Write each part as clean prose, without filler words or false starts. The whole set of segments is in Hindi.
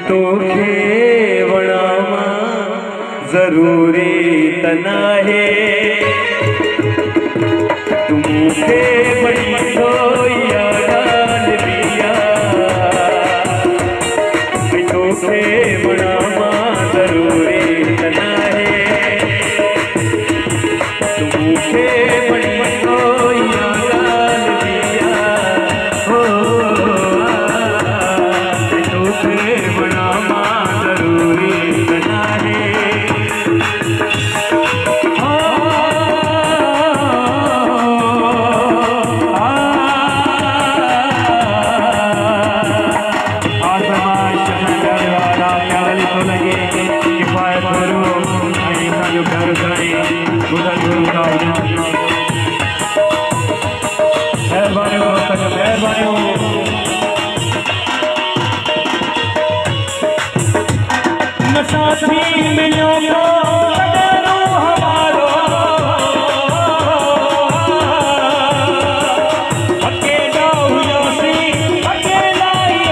तो खेवणामा जरूरी तना है तुमसे बड़ी सोया डाल दिया तो खेवणामा जरूरी तना है तुमसे बड़ी सोया डाल दिया हो तो खेवणामा जरूरी तना है साथी मिलो हमारो अकेला हुआ सी अकेला ही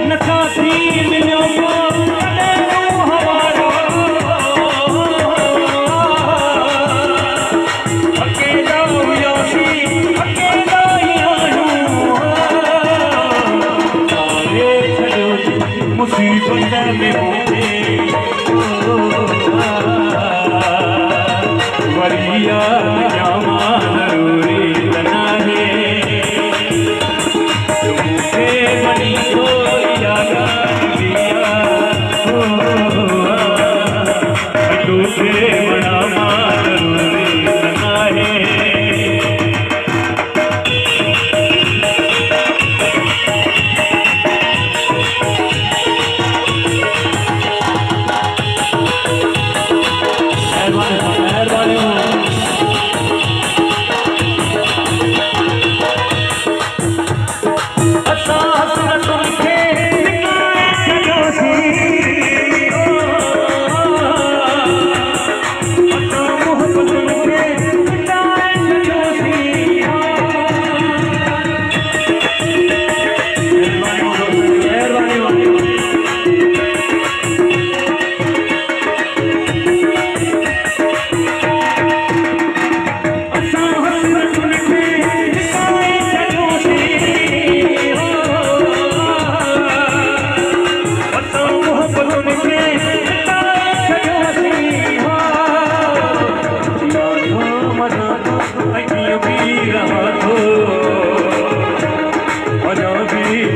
न साथी मिलो मुसीबत में होते वरिया जामा जरूरी तना है तुमसे बड़ी सोया दिया तुमसे बड़ा जरूरी तना है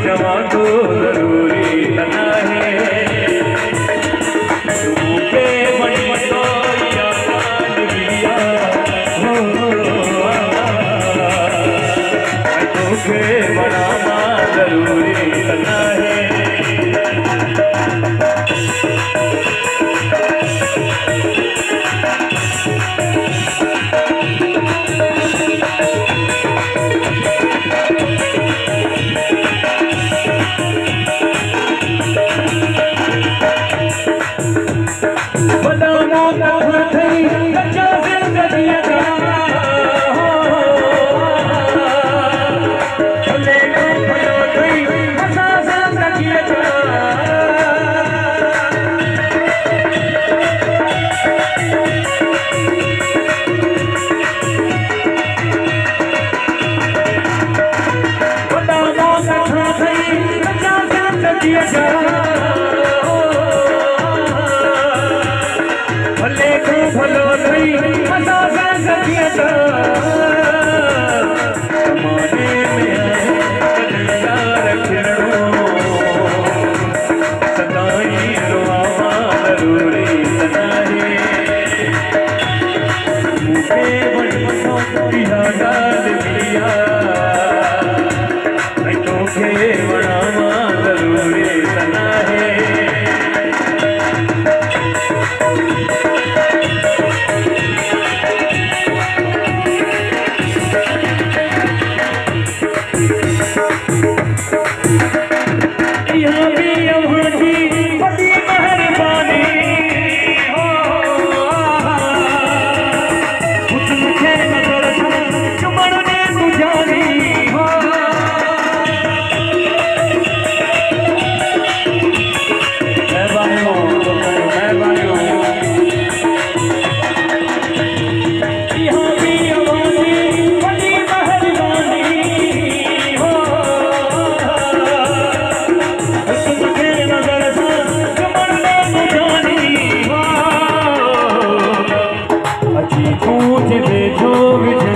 जवा तो जरूरी तना है तुमसे बड़ी सोया डाल दिया हो तुमसे बड़ा जरूरी तना है भलो नहीं जमाने में सदाई रुआवा जरूरी तना है मुझे बड़ी सोया डाल दिया तो खेवणामा जरूरी तना है यहाँ भी बड़ी मेहरबानी पूछ दे जो विच